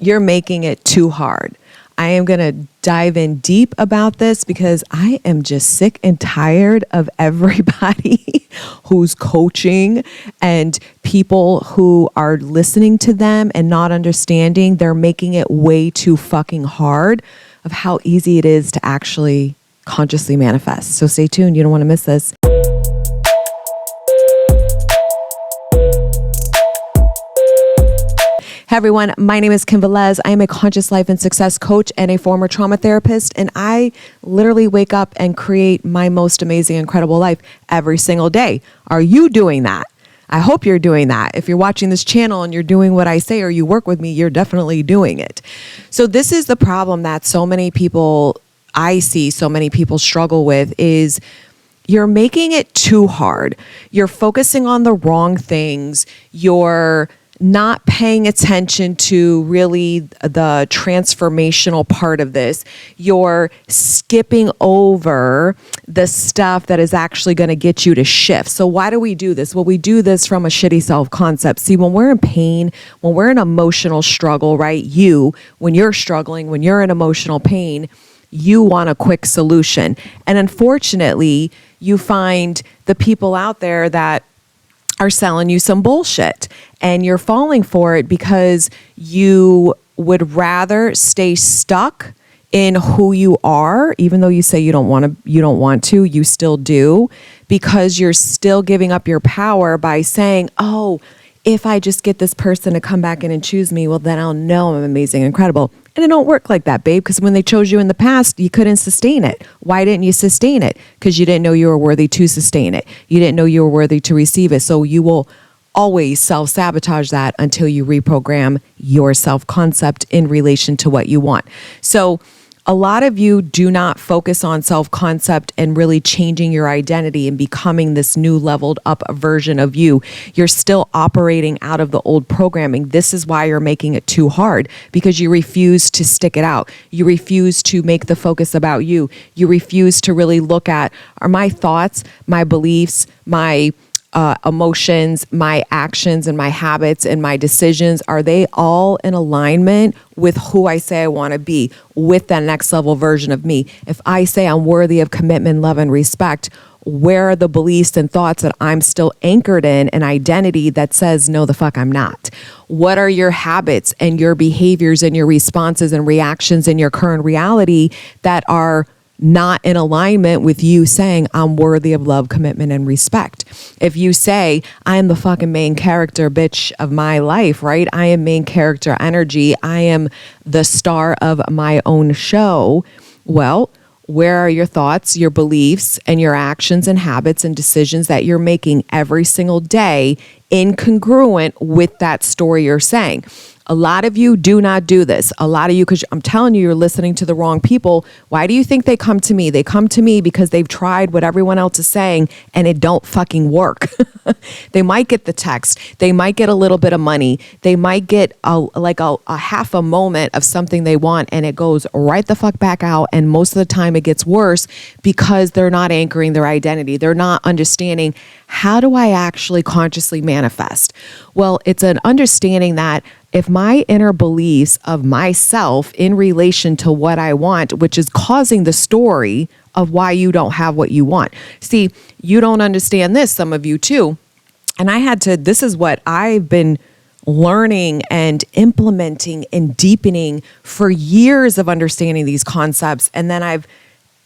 You're making it too hard. I am going to dive in deep about this because I am just sick and tired of everybody who's coaching and people who are listening to them and not understanding. They're making it way too fucking hard of how easy it is to actually consciously manifest. So stay tuned. You don't want to miss this. Hey everyone, my name is Kim Velez. I am a conscious life and success coach and a former trauma therapist, and I literally wake up and create my most amazing, incredible life every single day. Are you doing that? I hope you're doing that. If you're watching this channel and you're doing what I say or you work with me, you're definitely doing it. So this is the problem that so many people, I see so many people struggle with is you're making it too hard. You're focusing on the wrong things. You're not paying attention to really the transformational part of this. You're skipping over the stuff that is actually going to get you to shift. So why do we do this? Well, we do this from a shitty self-concept. See, when we're in pain, when we're in emotional struggle, right? When you're struggling, when you're in emotional pain, you want a quick solution. And unfortunately, you find the people out there that are selling you some bullshit and you're falling for it because you would rather stay stuck in who you are, even though you say you don't want to, you still do, because you're still giving up your power by saying, oh, if I just get this person to come back in and choose me, well, then I'll know I'm amazing, incredible. And it don't work like that, babe, because when they chose you in the past, you couldn't sustain it. Why didn't you sustain it? Because you didn't know you were worthy to sustain it. You didn't know you were worthy to receive it. So you will always self-sabotage that until you reprogram your self-concept in relation to what you want. So a lot of you do not focus on self-concept and really changing your identity and becoming this new leveled up version of you. You're still operating out of the old programming. This is why you're making it too hard, because you refuse to stick it out. You refuse to make the focus about you. You refuse to really look at, are my thoughts, my beliefs, my emotions, my actions and my habits and my decisions, are they all in alignment with who I say I want to be, with that next level version of me? If I say I'm worthy of commitment, love, and respect, where are the beliefs and thoughts that I'm still anchored in an identity that says, no, the fuck I'm not? What are your habits and your behaviors and your responses and reactions in your current reality that are not in alignment with you saying I'm worthy of love, commitment, and respect? If you say I am the fucking main character bitch of my life, right? I am main character energy. I am the star of my own show. Well, where are your thoughts, your beliefs, and your actions and habits and decisions that you're making every single day incongruent with that story you're saying? A lot of you do not do this. A lot of you, because I'm telling you, you're listening to the wrong people. Why do you think they come to me? They come to me because they've tried what everyone else is saying and it don't fucking work. They might get the text. They might get a little bit of money. They might get a half a moment of something they want and it goes right the fuck back out. And most of the time it gets worse because they're not anchoring their identity. They're not understanding, how do I actually consciously manifest? Well, it's an understanding that if my inner beliefs of myself in relation to what I want, which is causing the story of why you don't have what you want. See, you don't understand this, some of you too. And this is what I've been learning and implementing and deepening for years of understanding these concepts. And then I've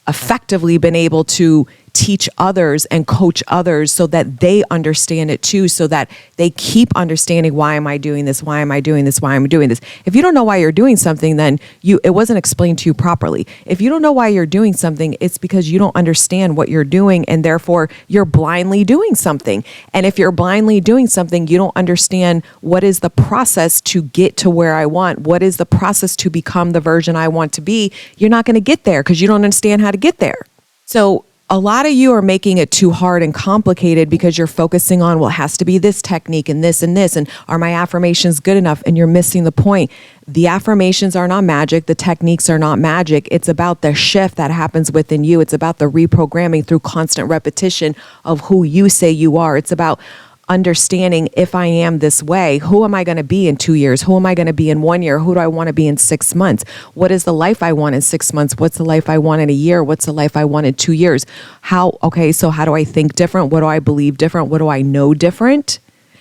effectively been able to teach others and coach others so that they understand it too, so that they keep understanding, why am I doing this? Why am I doing this? Why am I doing this? If you don't know why you're doing something, then it wasn't explained to you properly. If you don't know why you're doing something, it's because you don't understand what you're doing and therefore you're blindly doing something. And if you're blindly doing something, you don't understand what is the process to get to where I want, what is the process to become the version I want to be, you're not going to get there because you don't understand how to get there. So a lot of you are making it too hard and complicated because you're focusing on, well, it has to be this technique and this, and are my affirmations good enough? And you're missing the point. The affirmations are not magic. The techniques are not magic. It's about the shift that happens within you. It's about the reprogramming through constant repetition of who you say you are. It's about understanding if I am this way, who am I going to be in 2 years? Who am I going to be in 1 year? Who do I want to be in 6 months? What is the life I want in 6 months? What's the life I want in a year? What's the life I want in 2 years? So how do I think different? What do I believe different? What do I know different?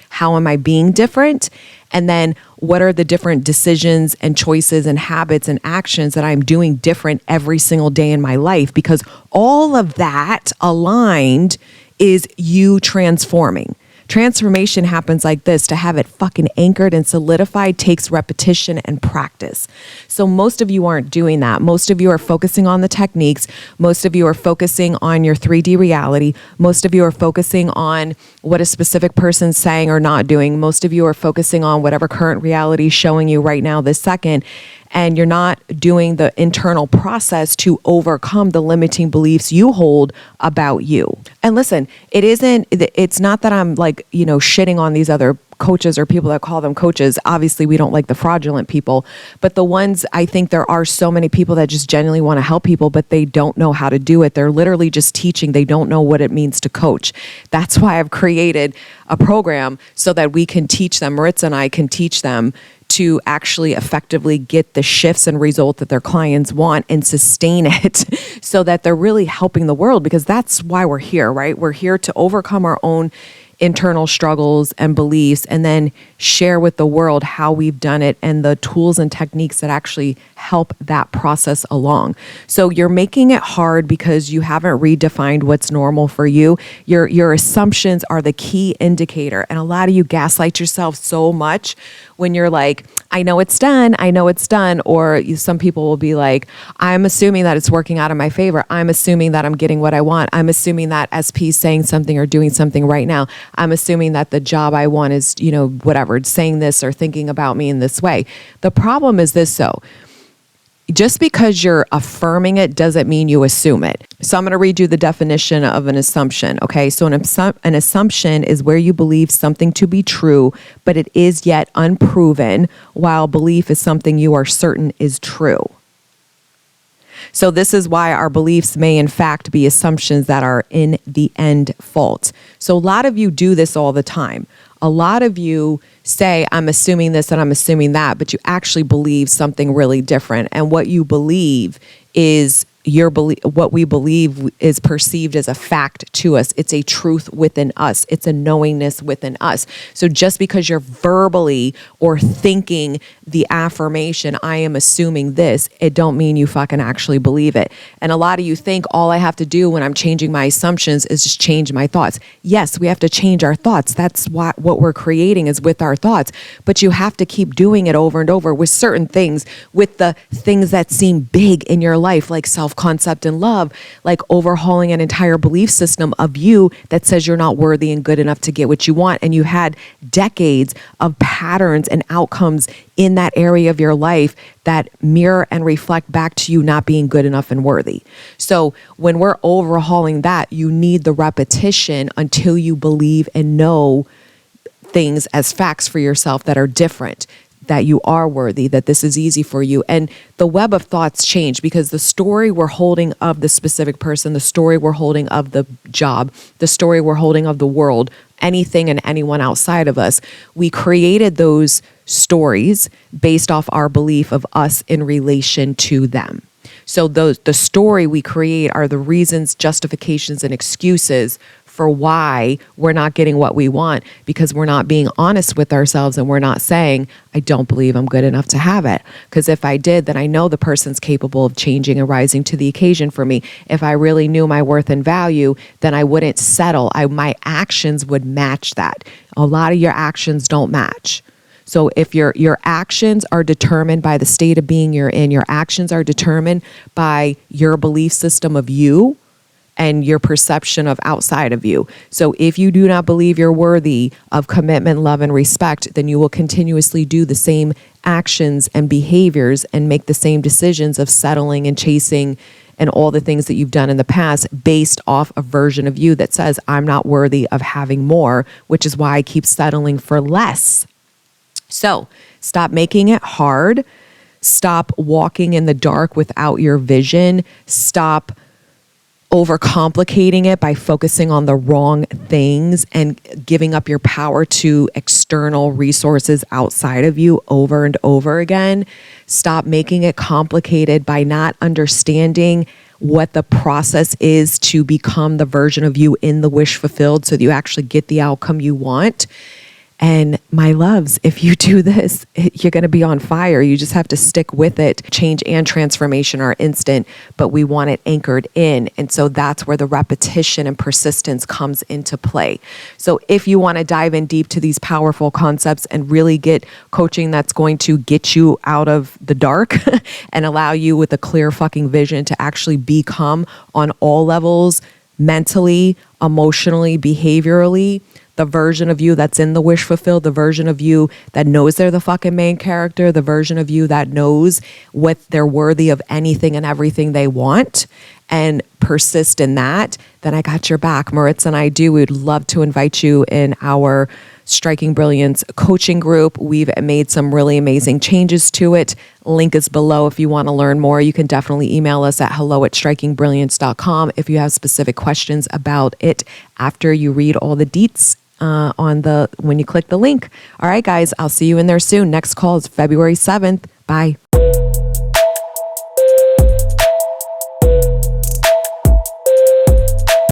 How am I being different? And then what are the different decisions and choices and habits and actions that I'm doing different every single day in my life? Because all of that aligned is you transforming. Transformation happens like this. To have it fucking anchored and solidified takes repetition and practice. So most of you aren't doing that. Most of you are focusing on the techniques. Most of you are focusing on your 3D reality. Most of you are focusing on what a specific person's saying or not doing. Most of you are focusing on whatever current reality is showing you right now, this second. And you're not doing the internal process to overcome the limiting beliefs you hold about you. And listen, it's not that I'm like, shitting on these other coaches or people that call them coaches. Obviously, we don't like the fraudulent people, but the ones, I think there are so many people that just genuinely want to help people, but they don't know how to do it. They're literally just teaching. They don't know what it means to coach. That's why I've created a program so that we can teach them. Maritza and I can teach them to actually effectively get the shifts and results that their clients want and sustain it so that they're really helping the world, because that's why we're here, right? We're here to overcome our own internal struggles and beliefs and then share with the world how we've done it and the tools and techniques that actually help that process along. So you're making it hard because you haven't redefined what's normal for you. Your assumptions are the key indicator. And a lot of you gaslight yourself so much when you're like, I know it's done. Or some people will be like, I'm assuming that it's working out in my favor. I'm assuming that I'm getting what I want. I'm assuming that SP is saying something or doing something right now. I'm assuming that the job I want is, whatever, saying this or thinking about me in this way. The problem is this, though. Just because you're affirming it doesn't mean you assume it. So I'm going to read you the definition of an assumption. Okay. So an assumption is where you believe something to be true, but it is yet unproven, while belief is something you are certain is true. So this is why our beliefs may in fact be assumptions that are in the end false. So a lot of you do this all the time. A lot of you say, I'm assuming this and I'm assuming that, but you actually believe something really different. And what you believe is what we believe is perceived as a fact to us. It's a truth within us. It's a knowingness within us. So just because you're verbally or thinking the affirmation, I am assuming this, it don't mean you fucking actually believe it. And a lot of you think all I have to do when I'm changing my assumptions is just change my thoughts. Yes, we have to change our thoughts. That's what we're creating is with our thoughts. But you have to keep doing it over and over with certain things, with the things that seem big in your life, like self-concept and love, like overhauling an entire belief system of you that says you're not worthy and good enough to get what you want. And you had decades of patterns and outcomes in that area of your life that mirror and reflect back to you not being good enough and worthy. So when we're overhauling that, you need the repetition until you believe and know things as facts for yourself that are different, that you are worthy, that this is easy for you. And the web of thoughts change because the story we're holding of the specific person, the story we're holding of the job, the story we're holding of the world, anything and anyone outside of us, we created those stories based off our belief of us in relation to them. So the story we create are the reasons, justifications, and excuses for why we're not getting what we want, because we're not being honest with ourselves and we're not saying, I don't believe I'm good enough to have it. Because if I did, then I know the person's capable of changing and rising to the occasion for me. If I really knew my worth and value, then I wouldn't settle. My actions would match that. A lot of your actions don't match. So if your actions are determined by the state of being you're in, your actions are determined by your belief system of you and your perception of outside of you. So if you do not believe you're worthy of commitment, love, and respect, then you will continuously do the same actions and behaviors and make the same decisions of settling and chasing and all the things that you've done in the past based off a version of you that says, I'm not worthy of having more, which is why I keep settling for less. So stop making it hard. Stop walking in the dark without your vision. Stop overcomplicating it by focusing on the wrong things and giving up your power to external resources outside of you over and over again. Stop making it complicated by not understanding what the process is to become the version of you in the wish fulfilled so that you actually get the outcome you want. And my loves, if you do this, you're going to be on fire. You just have to stick with it. Change and transformation are instant, but we want it anchored in. And so that's where the repetition and persistence comes into play. So if you want to dive in deep to these powerful concepts and really get coaching that's going to get you out of the dark and allow you with a clear fucking vision to actually become on all levels, mentally, emotionally, behaviorally, the version of you that's in the wish fulfilled, the version of you that knows they're the fucking main character, the version of you that knows what they're worthy of anything and everything they want, and persist in that, then I got your back. Maritza and I do. We'd love to invite you in our Striking Brilliance coaching group. We've made some really amazing changes to it. Link is below if you want to learn more. You can definitely email us at hello@strikingbrilliance.com if you have specific questions about it after you read all the deets when you click the link. All right, guys, I'll see you in there soon. Next call is February 7th. Bye.